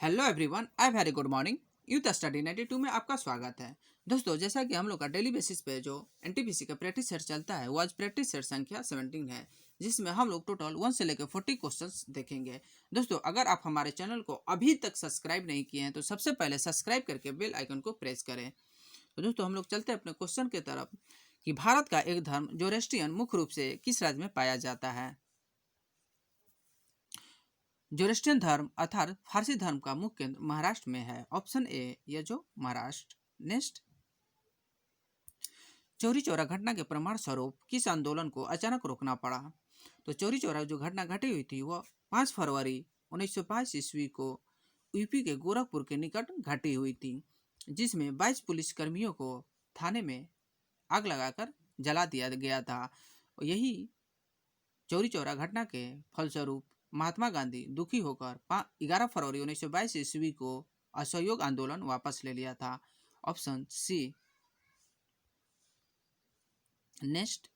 Hello everyone, I very good morning. Youth study 92 में आपका स्वागत है। दोस्तों, जैसा कि हम लोग का डेली बेसिस पे जो एनटीपीसी का प्रैक्टिस सेट चलता है वो आज प्रैक्टिस सेट संख्या 17 है, जिसमें हम लोग टोटल 1 से लेकर 40 क्वेश्चंस देखेंगे। दोस्तों, अगर आप हमारे चैनल को अभी तक सब्सक्राइब नहीं किए हैं तो सबसे पहले सब्सक्राइब करके बेल आइकन को प्रेस करें। तो दोस्तों, हम लोग चलते हैं अपने क्वेश्चन की तरफ कि भारत का एक धर्म जोरेस्ट्रियन मुख्य रूप से किस राज्य में पाया जाता है। जोरेस्ट्रियन धर्म अर्थात फारसी धर्म का मुख्य केंद्र महाराष्ट्र में है। ऑप्शन ए ये जो महाराष्ट्र। नेक्स्ट, चौरी चौरा घटना के प्रमाण स्वरूप किस आंदोलन को अचानक रोकना पड़ा। तो चौरी चौरा जो घटना घटी हुई थी वह 5 फरवरी 1905 ईस्वी को यूपी के गोरखपुर के निकट घटी हुई थी, जिसमें 22 पुलिसकर्मियों को थाने में आग लगाकर जला दिया गया था। यही चौरी चौरा घटना के फलस्वरूप महात्मा गांधी दुखी होकर 11 फरवरी 1922 ईस्वी को असहयोग आंदोलन वापस ले लिया था। Option C. नेक्स्ट,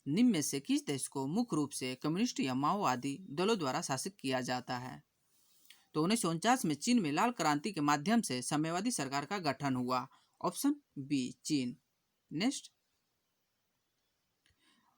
निम्न में से किस देश को मुख्य रूप से कम्युनिस्ट या माओवादी दलों द्वारा शासित किया जाता है। तो 1949 में चीन में लाल क्रांति के माध्यम से साम्यवादी सरकार का गठन हुआ। ऑप्शन बी चीन। नेक्स्ट,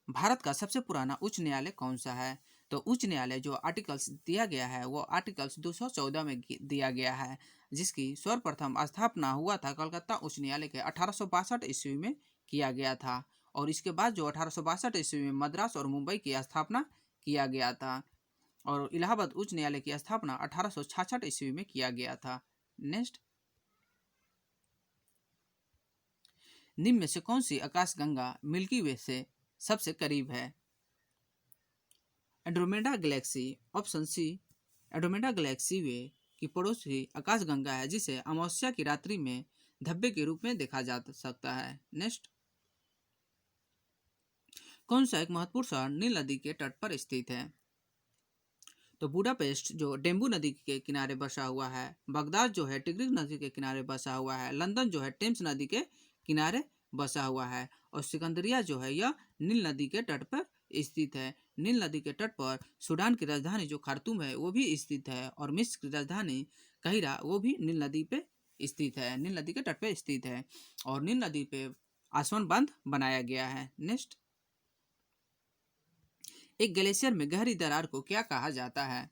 भारत का सबसे पुराना उच्च न्यायालय कौन सा है। तो उच्च न्यायालय जो आर्टिकल्स दिया गया है वो आर्टिकल्स 214 में दिया गया है, जिसकी सर्वप्रथम स्थापना हुआ था कलकत्ता उच्च न्यायालय के 1862 ईस्वी में किया गया था। और इसके बाद जो 1862 ईस्वी में मद्रास और मुंबई की स्थापना किया गया था, और इलाहाबाद उच्च न्यायालय की स्थापना 1866 ईस्वी में किया गया था। नेक्स्ट, निम्न में से कौन सी आकाशगंगा मिल्की वे से सबसे करीब है। Andromeda galaxy. Option c, Andromeda galaxy way की पड़ोसी आकाशगंगा है, जिसे अमावस्या की रात्रि में धब्बे के रूप में देखा जा सकता है। नेक्स्ट, कौन सा एक महत्वपूर्ण शहर नील नदी के तट पर स्थित है। तो बुडापेस्ट जो डेम्बू नदी के किनारे बसा हुआ है, बगदाद जो है टिग्रिस नदी के किनारे बसा हुआ है, लंदन जो है टेम्स नदी के किनारे बसा हुआ है, और सिकंदरिया जो है यह नील नदी के तट पर स्थित है। नील नदी के तट पर सूडान की राजधानी जो खार्तूम है वो भी स्थित है, और मिस्र की राजधानी काहिरा वो भी नील नदी पे स्थित है, नील नदी के तट पे स्थित है, और नील नदी पे आसवन बांध बनाया गया है। नेक्स्ट, एक ग्लेशियर में गहरी दरार को क्या कहा जाता है।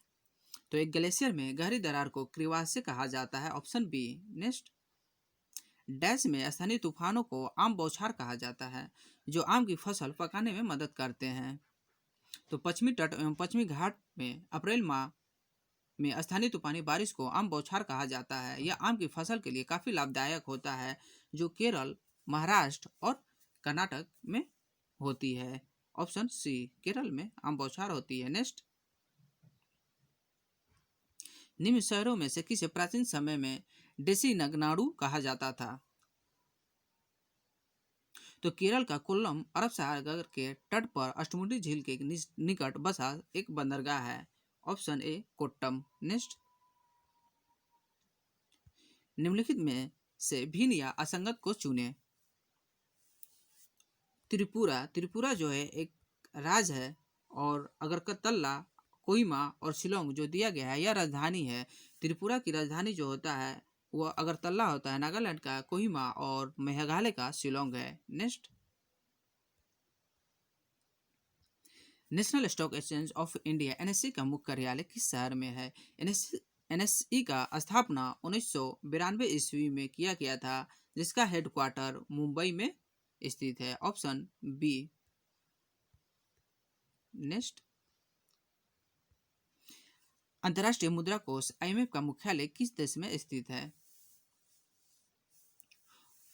तो एक ग्लेशियर में गहरी दरार को क्रिवास्य कहा जाता है। Option B. नेक्स्ट, डैश में स्थानीय तूफानों को आम बौछार कहा जाता है, जो आम की फसल पकाने में मदद करते हैं। तो पश्चिमी तट एवं पश्चिमी घाट में अप्रैल माह में स्थानीय तूफानी बारिश को आम बौछार कहा जाता है। यह आम की फसल के लिए काफ़ी लाभदायक होता है, जो केरल, महाराष्ट्र और कर्नाटक में होती है। ऑप्शन सी, केरल में आम बौछार होती है। नेक्स्ट, निम्न शहरों में से किसे प्राचीन समय में डेसिनगनाडु कहा जाता था। तो केरल का कोल्लम अरब सागर के तट पर अष्टमुडी झील के निकट बसा एक बंदरगाह है। ऑप्शन ए कोट्टम। नेक्स्ट, निम्नलिखित में से भिन्न या असंगत को चुने। त्रिपुरा। त्रिपुरा जो है एक राज्य है, और अगरतला, कोहिमा और शिलोंग जो दिया गया है यह राजधानी है। त्रिपुरा की राजधानी जो होता है वह अगरतला होता है, नागालैंड का कोहिमा, और मेघालय का शिलोंग है। Next, national stock exchange of India NSC का मुख्य कार्यालय किस शहर में है। एनएसई का स्थापना 1992 ईस्वी में किया गया था, जिसका हेडक्वार्टर मुंबई में स्थित है। Option B. नेक्स्ट, अंतर्राष्ट्रीय मुद्रा कोष आईएमएफ का मुख्यालय किस देश में स्थित है।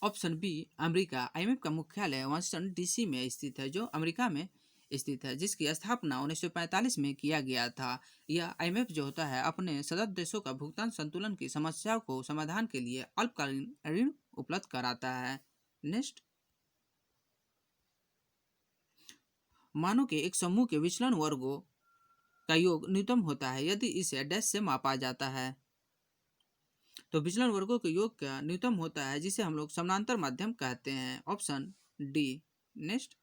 Option B America. आईएमएफ का मुख्यालय वाशिंगटन डीसी में स्थित है, जो अमेरिका में स्थित है, जिसकी स्थापना 1945 में किया गया था। यह आईएमएफ जो होता है अपने सदस्य देशों का भुगतान संतुलन की समस्याओं को समाधान के लिए अल्पकालीन ऋण उपलब्ध कराता है। नेक्स्ट, मानव के एक समूह के विचलन वर्गों का योग न्यूनतम होता है यदि इसे डैश से मापा जाता है। तो विचलन वर्गों के योग का न्यूनतम होता है जिसे हम लोग समानांतर माध्यम कहते हैं। Option D. नेक्स्ट,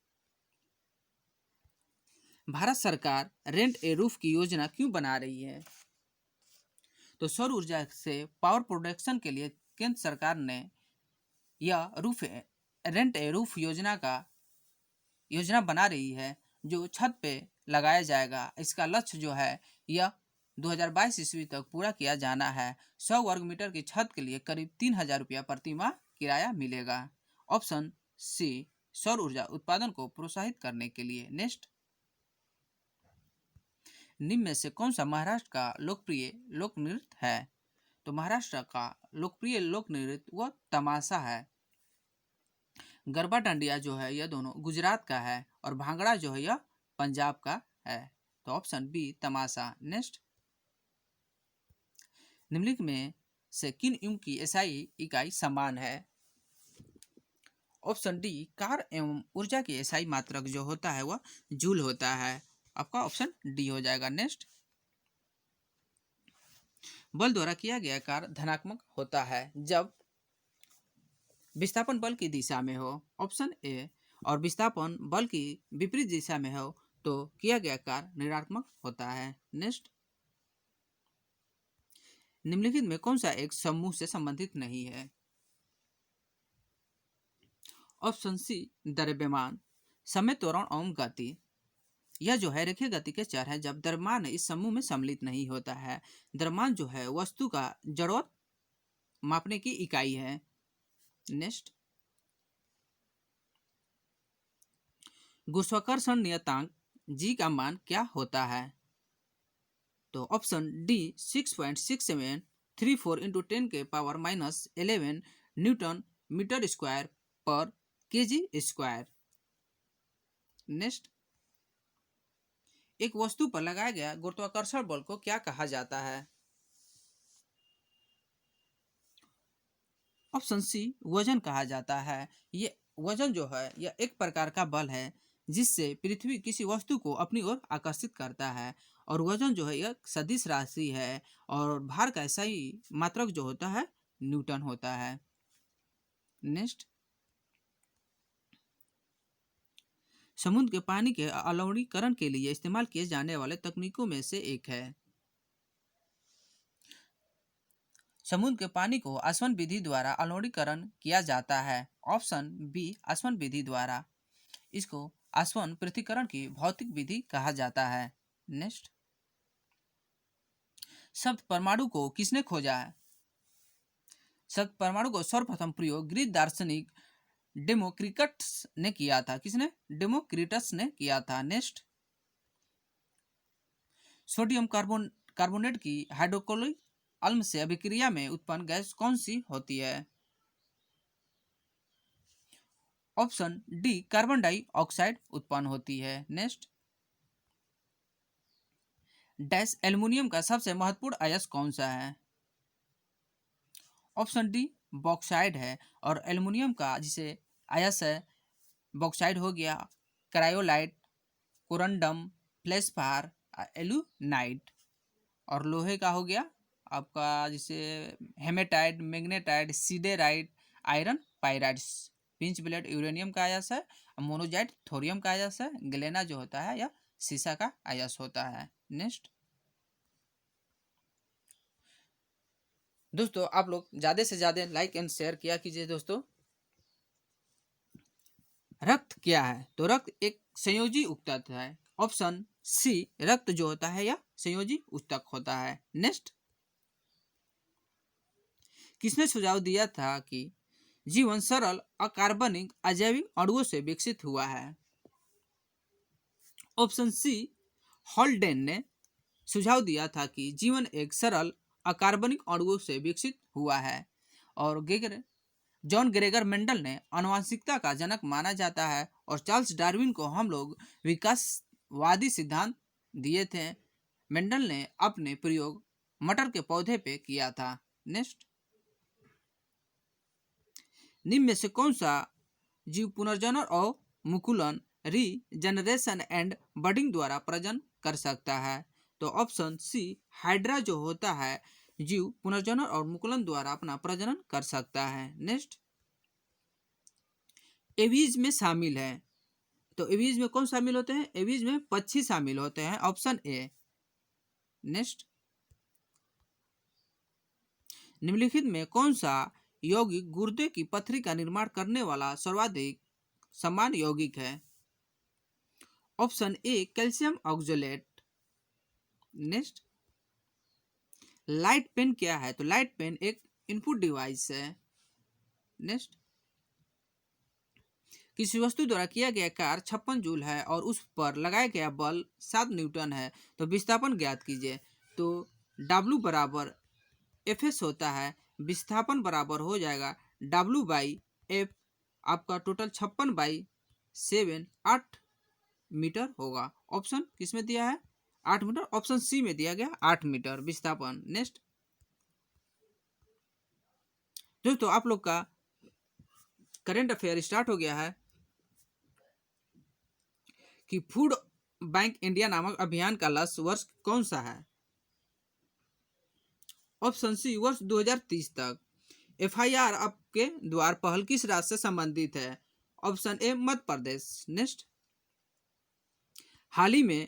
भारत सरकार रेंट ए रूफ की योजना क्यों बना रही है। तो सौर ऊर्जा से पावर प्रोडक्शन के लिए केंद्र सरकार ने यह रेंट ए रूफ योजना बना रही है, जो छत पे लगाया जाएगा। इसका लक्ष्य जो है यह 2022 ईस्वी तक पूरा किया जाना है। 100 वर्ग मीटर की छत के लिए करीब 3,000 रुपया प्रति माह किराया मिलेगा। ऑप्शन सी, सौर ऊर्जा उत्पादन को प्रोत्साहित करने के लिए। नेक्स्ट, निम्न में से कौन सा महाराष्ट्र का लोकप्रिय लोक नृत्य है? तो महाराष्ट्र का लोकप्रिय लोक नृत्य वह तमाशा है। गरबा डांडिया जो है यह दोनों गुजरात का है और भांगड़ा जो है यह पंजाब का है। तो ऑप्शन बी तमाशा। नेक्स्ट, निम्नलिखित में से किन यूं की एसआई इकाई समान है? ऑप्शन डी, कार एवं ऊर्जा की एसआई मात्रक जो होता है वह जूल होता है। आपका ऑप्शन डी हो जाएगा। नेक्स्ट, बल द्वारा किया गया कार्य धनात्मक होता है जब विस्थापन बल की दिशा में हो। ऑप्शन ए, और विस्थापन बल की विपरीत दिशा में हो तो किया गया कार्य ऋणात्मक होता है। नेक्स्ट, निम्नलिखित में कौन सा एक समूह से संबंधित नहीं है? ऑप्शन सी, द्रव्यमान, समय, त्वरण एवं गति। यह जो है रेखीय गति के चर है जब द्रव्यमान इस समूह में सम्मिलित नहीं होता है। द्रव्यमान जो है वस्तु का जड़त्व मापने की इकाई है। नेक्स्ट, गुरुत्वाकर्षण नियतांक जी का मान क्या होता है? तो ऑप्शन डी 6.6734 इंटू 10 के पावर -11 न्यूटन मीटर स्क्वायर पर केजी स्क्वायर। नेक्स्ट, एक वस्तु पर लगाया गया गुरुत्वाकर्षण बल को क्या कहा जाता है? ऑप्शन सी, वजन कहा जाता है। ये वजन जो है यह एक प्रकार का बल है जिससे पृथ्वी किसी वस्तु को अपनी ओर आकर्षित करता है। और वजन जो है यह सदिश राशि है और भार का सही मात्रक जो होता है न्यूटन होता है। नेक्स्ट, समुद्र के पानी के अलवणीकरण के लिए इस्तेमाल किए जाने वाले तकनीकों में से एक है। समुद्र के पानी को आसवन विधि द्वारा अलवणीकरण किया जाता है। ऑप्शन बी, आसवन विधि द्वारा। इसको आसवन पृथक्करण की भौतिक विधि कहा जाता है। नेक्स्ट, शब्द परमाणु को किसने खोजा है? शब्द परमाणु को सर्वप्रथम प्रयोग ग्रीक दार्शनिक डेमोक्रिटस ने किया था। किसने? डेमोक्रिटस ने किया था। नेक्स्ट, सोडियम कार्बोनेट की हाइड्रोक्लोरिक अम्ल से अभिक्रिया में उत्पन्न गैस कौन सी होती है? ऑप्शन डी, कार्बन डाइऑक्साइड उत्पन्न होती है। नेक्स्ट, डैश एल्युमिनियम का सबसे महत्वपूर्ण अयस्क कौन सा है? ऑप्शन डी, बॉक्साइड है। और एल्युमिनियम का जिसे अयस्क है बॉक्साइड हो गया, क्रायोलाइट, कोरंडम, फ्लेशपार, एल्यूनाइट। और लोहे का हो गया आपका जिसे haematite, magnetite, siderite, iron pyrites. Pitchblende uranium का अयस्क है। मोनोजाइट थोरियम का अयस्क है। ग्लेना जो होता है यह सीसा का अयस्क होता है। नेक्स्ट, दोस्तों आप लोग ज़्यादा से ज़्यादा लाइक एंड शेयर किया कीजिए। दोस्तों, रक्त क्या है? तो रक्त एक संयोजी ऊतक है। ऑप्शन सी, रक्त जो होता है यह संयोजी ऊतक होता है। नेक्स्ट, किसने सुझाव दिया था कि जीवन सरल अकार्बनिक अजैविक अणुओं से विकसित हुआ है? ऑप्शन सी, हॉल्डेन ने सुझाव दिया था कि जीवन एक सरल अकार्बनिक अणुओं से विकसित हुआ है। और जॉन ग्रेगर मेंडल ने आनुवंशिकता का जनक माना जाता है। और चार्ल्स डार्विन को हम लोग विकासवादी सिद्धांत दिए थे। मेंडल ने अपने प्रयोग मटर के पौधे पे किया था। नेक्स्ट, निम्न में से कौन सा जीव पुनर्जनन और मुकुलन रीजनरेशन एंड बडिंग द्वारा प्रजनन कर सकता है? तो ऑप्शन सी, हाइड्रा जो होता है जीव पुनर्जनन और मुकुलन द्वारा अपना प्रजनन कर सकता है। नेक्स्ट, एवीज में शामिल है। तो एवीज में कौन शामिल होते हैं? एवीज में पक्षी शामिल होते हैं। Option A. नेक्स्ट, निम्नलिखित में कौन सा यौगिक गुर्दे की पथरी का निर्माण करने वाला सर्वाधिक समान यौगिक है? Option A calcium oxalate. Next, light pen क्या है? तो लाइट पेन एक इनपुट डिवाइस है। नेक्स्ट, किसी वस्तु द्वारा किया गया कार्य 56 जूल है और उस पर लगाया गया बल 7 न्यूटन है, तो विस्थापन ज्ञात कीजिए। तो W बराबर Fs होता है, विस्थापन बराबर हो जाएगा W बाई एफ, आपका टोटल 56/7 8 मीटर होगा। ऑप्शन किसमें दिया है? 8 मीटर। ऑप्शन सी में दिया गया 8 मीटर विस्थापन। नेक्स्ट दोस्तों, आप लोग का करंट अफेयर स्टार्ट हो गया है कि फूड बैंक इंडिया नामक अभियान का लक्ष्य वर्ष कौन सा है? ऑप्शन सी वर्ष 2030 तक। FIR आपके द्वार पहल किस राज्य से संबंधित है? ऑप्शन ए मध्य प्रदेश। नेक्स्ट, हाल ही में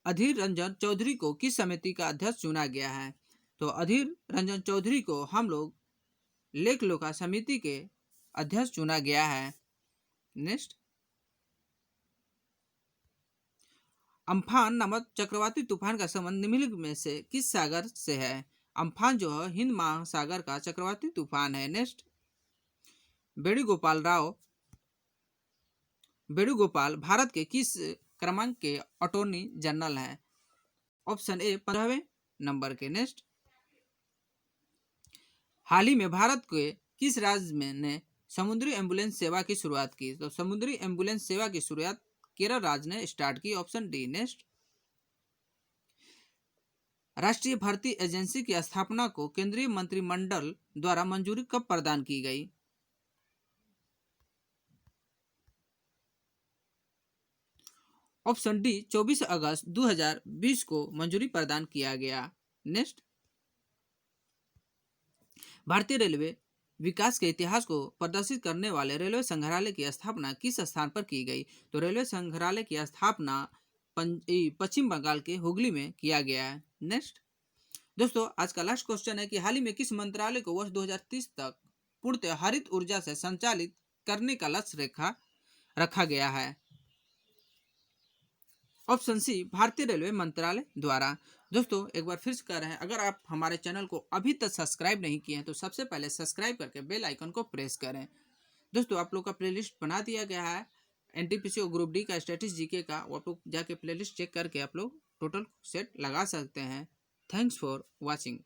अधीर रंजन चौधरी को किस समिति का अध्यक्ष चुना गया है? तो अधीर रंजन चौधरी को हम लोग लेख लोका समिति के अध्यक्ष चुना गया है। नेक्स्ट, अम्फान नामक चक्रवाती तूफान का संबंध निम्नलिखित में से किस सागर से है? अम्फान जो है हिंद महासागर का चक्रवाती तूफान है। नेक्स्ट, वेणुगोपाल भारत के किस क्रमांक के अटॉर्नी जनरल हैं? ऑप्शन ए 15वें नंबर के। नेक्स्ट, हाल ही में भारत के किस राज्य में ने समुद्री एम्बुलेंस सेवा की शुरुआत की? तो समुद्री एम्बुलेंस सेवा की शुरुआत केरल राज्य ने स्टार्ट की। Option D. नेक्स्ट, राष्ट्रीय भर्ती एजेंसी की स्थापना को केंद्रीय मंत्रिमंडल द्वारा मंजूरी कब प्रदान की गई? ऑप्शन डी 24 अगस्त 2020 को मंजूरी प्रदान किया गया। नेक्स्ट, भारतीय रेलवे विकास के इतिहास को प्रदर्शित करने वाले रेलवे संग्रहालय की स्थापना किस स्थान पर की गई? तो रेलवे संग्रहालय की स्थापना पश्चिम बंगाल के हुगली में किया गया है। नेक्स्ट दोस्तों, आज का लास्ट क्वेश्चन है कि हाल ही में किस मंत्रालय को वर्ष 2030 तक पूर्णतः हरित ऊर्जा से संचालित करने का लक्ष्य रखा गया है? ऑप्शन सी भारतीय रेलवे मंत्रालय द्वारा। दोस्तों, एक बार फिर से कह रहे हैं, अगर आप हमारे चैनल को अभी तक सब्सक्राइब नहीं किए हैं तो सबसे पहले सब्सक्राइब करके बेल आइकन को प्रेस करें। दोस्तों, आप लोग का प्लेलिस्ट बना दिया गया है NTPC और ग्रुप डी का स्टैटिस जीके का, वो आप लोग जाके प्लेलिस्ट चेक करके आप लोग टोटल सेट लगा सकते हैं। Thanks for watching.